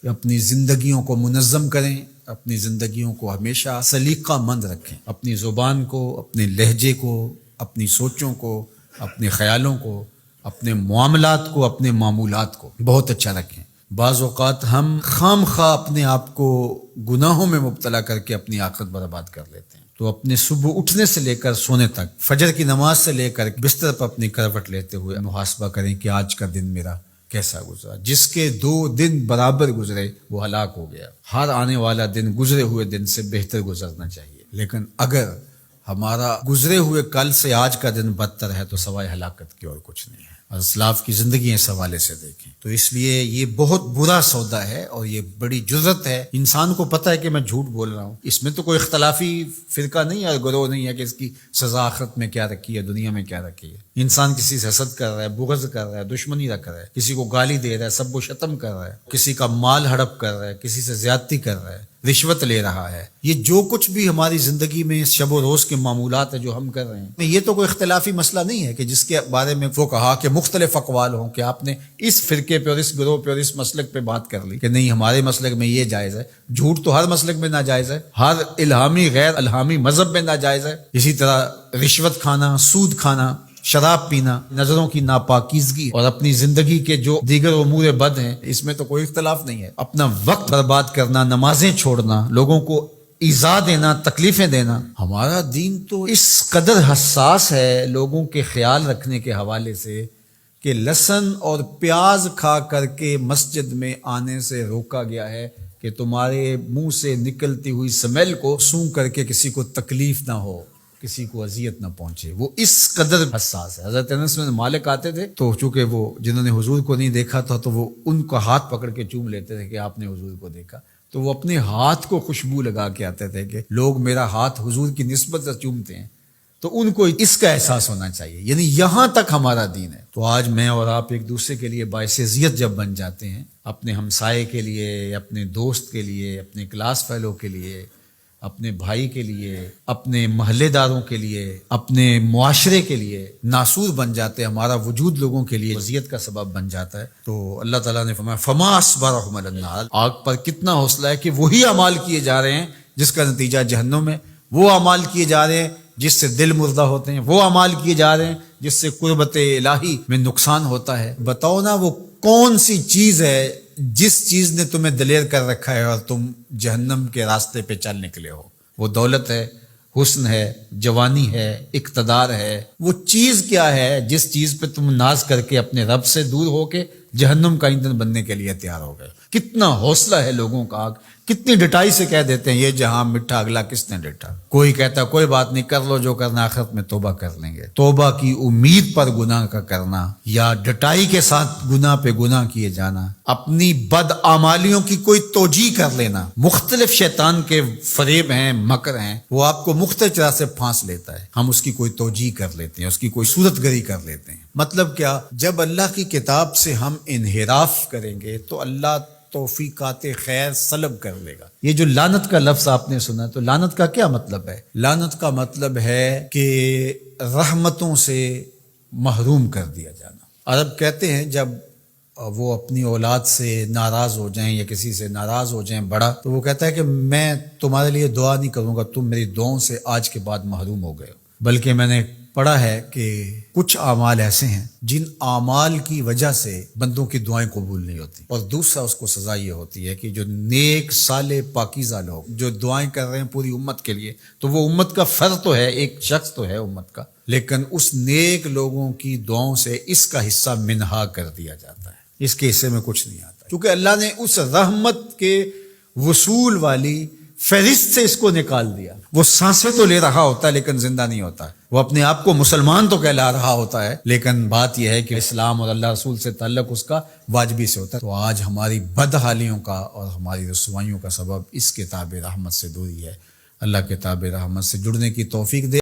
اپنی زندگیوں کو منظم کریں، اپنی زندگیوں کو ہمیشہ سلیقہ مند رکھیں، اپنی زبان کو، اپنے لہجے کو، اپنی سوچوں کو، اپنے خیالوں کو، اپنے معاملات کو، اپنے معمولات کو بہت اچھا رکھیں۔ بعض اوقات ہم خام خواہ اپنے آپ کو گناہوں میں مبتلا کر کے اپنی آخرت برباد کر لیتے ہیں۔ تو اپنے صبح اٹھنے سے لے کر سونے تک، فجر کی نماز سے لے کر بستر پر اپنی کروٹ لیتے ہوئے محاسبہ کریں کہ آج کا دن میرا کیسا گزرا۔ جس کے 2 دن برابر گزرے وہ ہلاک ہو گیا۔ ہر آنے والا دن گزرے ہوئے دن سے بہتر گزرنا چاہیے، لیکن اگر ہمارا گزرے ہوئے کل سے آج کا دن بدتر ہے تو سوائے ہلاکت کی اور کچھ نہیں ہے۔ اور اسلاف کی زندگی اس حوالے سے دیکھیں تو اس لیے یہ بہت برا سودا ہے اور یہ بڑی جرت ہے۔ انسان کو پتہ ہے کہ میں جھوٹ بول رہا ہوں، اس میں تو کوئی اختلافی فرقہ نہیں ہے، گروہ نہیں ہے کہ اس کی سزا آخرت میں کیا رکھی ہے، دنیا میں کیا رکھی ہے۔ انسان کسی سے حسد کر رہا ہے، بغض کر رہا ہے، دشمنی رکھ رہا ہے، کسی کو گالی دے رہا ہے، سب و شتم کر رہا ہے، کسی کا مال ہڑپ کر رہا ہے، کسی سے زیادتی کر رہا ہے، رشوت لے رہا ہے، یہ جو کچھ بھی ہماری زندگی میں شب و روز کے معمولات ہیں جو ہم کر رہے ہیں، یہ تو کوئی اختلافی مسئلہ نہیں ہے کہ جس کے بارے میں وہ کہا کہ مختلف اقوال ہوں کہ آپ نے اس فرقے پہ اور اس گروہ پہ اور اس مسلک پہ بات کر لی کہ نہیں ہمارے مسلک میں یہ جائز ہے۔ جھوٹ تو ہر مسلک میں ناجائز ہے، ہر الہامی غیر الہامی مذہب میں ناجائز ہے۔ اسی طرح رشوت کھانا، سود کھانا، شراب پینا، نظروں کی ناپاکیزگی اور اپنی زندگی کے جو دیگر امور بد ہیں، اس میں تو کوئی اختلاف نہیں ہے۔ اپنا وقت برباد کرنا، نمازیں چھوڑنا، لوگوں کو ایذا دینا، تکلیفیں دینا، ہمارا دین تو اس قدر حساس ہے لوگوں کے خیال رکھنے کے حوالے سے کہ لہسن اور پیاز کھا کر کے مسجد میں آنے سے روکا گیا ہے کہ تمہارے منہ سے نکلتی ہوئی سمیل کو سونگھ کر کے کسی کو تکلیف نہ ہو، کسی کو اذیت نہ پہنچے۔ وہ اس قدر حساس ہے۔ حضرت انس بن مالک آتے تھے تو چونکہ وہ جنہوں نے حضور کو نہیں دیکھا تھا تو وہ ان کا ہاتھ پکڑ کے چوم لیتے تھے کہ آپ نے حضور کو دیکھا، تو وہ اپنے ہاتھ کو خوشبو لگا کے آتے تھے کہ لوگ میرا ہاتھ حضور کی نسبت سے چومتے ہیں، تو ان کو اس کا احساس ہونا چاہیے۔ یعنی یہاں تک ہمارا دین ہے۔ تو آج میں اور آپ ایک دوسرے کے لیے باعث اذیت جب بن جاتے ہیں، اپنے ہمسائے کے لیے، اپنے دوست کے لیے، اپنے کلاس فیلو کے لیے، اپنے بھائی کے لیے، اپنے محلے داروں کے لیے، اپنے معاشرے کے لیے ناسور بن جاتے ہیں، ہمارا وجود لوگوں کے لیے اذیت کا سبب بن جاتا ہے، تو اللہ تعالیٰ نے فرمایا فما اصبرهم علی النار، آگ پر کتنا حوصلہ ہے کہ وہی اعمال کیے جا رہے ہیں جس کا نتیجہ جہنم ہے، وہ اعمال کیے جا رہے ہیں جس سے دل مردہ ہوتے ہیں، وہ اعمال کیے جا رہے ہیں جس سے قربت الہی میں نقصان ہوتا ہے۔ بتاؤ نا وہ کون سی چیز ہے جس چیز نے تمہیں دلیر کر رکھا ہے اور تم جہنم کے راستے پہ چل نکلے ہو؟ وہ دولت ہے، حسن ہے، جوانی ہے، اقتدار ہے۔ وہ چیز کیا ہے جس چیز پہ تم ناز کر کے اپنے رب سے دور ہو کے جہنم کا ایندھن بننے کے لیے تیار ہو گئے؟ کتنا حوصلہ ہے لوگوں کا، کتنی ڈٹائی سے کہہ دیتے ہیں یہ جہاں میٹھا اگلا کس نے ڈٹا۔ کوئی کہتا ہے کوئی بات نہیں، کر لو جو کرنا، آخرت میں توبہ کر لیں گے۔ توبہ کی امید پر گناہ کا کرنا یا ڈٹائی کے ساتھ گناہ پہ گناہ کیے جانا، اپنی بد اعمالیوں کی کوئی توجیہ کر لینا، مختلف شیطان کے فریب ہیں، مکر ہیں، وہ آپ کو مختلف طرح سے پھانس لیتا ہے، ہم اس کی کوئی توجیہ کر لیتے ہیں، اس کی کوئی صورت گری کر لیتے ہیں۔ مطلب کیا؟ جب اللہ کی کتاب سے ہم انحراف کریں گے تو اللہ توفیقات خیر سلب کر لے گا۔ یہ جو لعنت کا لفظ آپ نے سنا، تو لعنت کا کیا مطلب ہے؟ لعنت کا مطلب ہے کہ رحمتوں سے محروم کر دیا جانا۔ عرب کہتے ہیں جب وہ اپنی اولاد سے ناراض ہو جائیں یا کسی سے ناراض ہو جائیں بڑا، تو وہ کہتا ہے کہ میں تمہارے لیے دعا نہیں کروں گا، تم میری دعاؤں سے آج کے بعد محروم ہو گئے ہو۔ بلکہ میں نے پڑھا ہے کہ کچھ اعمال ایسے ہیں جن اعمال کی وجہ سے بندوں کی دعائیں قبول نہیں ہوتی، اور دوسرا اس کو سزا یہ ہوتی ہے کہ جو نیک صالح پاکیزہ لوگ جو دعائیں کر رہے ہیں پوری امت کے لیے، تو وہ امت کا فرد تو ہے، ایک شخص تو ہے امت کا، لیکن اس نیک لوگوں کی دعاؤں سے اس کا حصہ منہا کر دیا جاتا ہے، اس کے حصے میں کچھ نہیں آتا، کیونکہ اللہ نے اس رحمت کے وصول والی فہرست سے اس کو نکال دیا۔ وہ سانسیں تو لے رہا ہوتا ہے لیکن زندہ نہیں ہوتا، وہ اپنے آپ کو مسلمان تو کہلا رہا ہوتا ہے، لیکن بات یہ ہے کہ اسلام اور اللہ رسول سے تعلق اس کا واجبی سے ہوتا ہے۔ تو آج ہماری بدحالیوں کا اور ہماری رسوائیوں کا سبب اس کتاب رحمت سے دوری ہے۔ اللہ کتاب رحمت سے جڑنے کی توفیق دے۔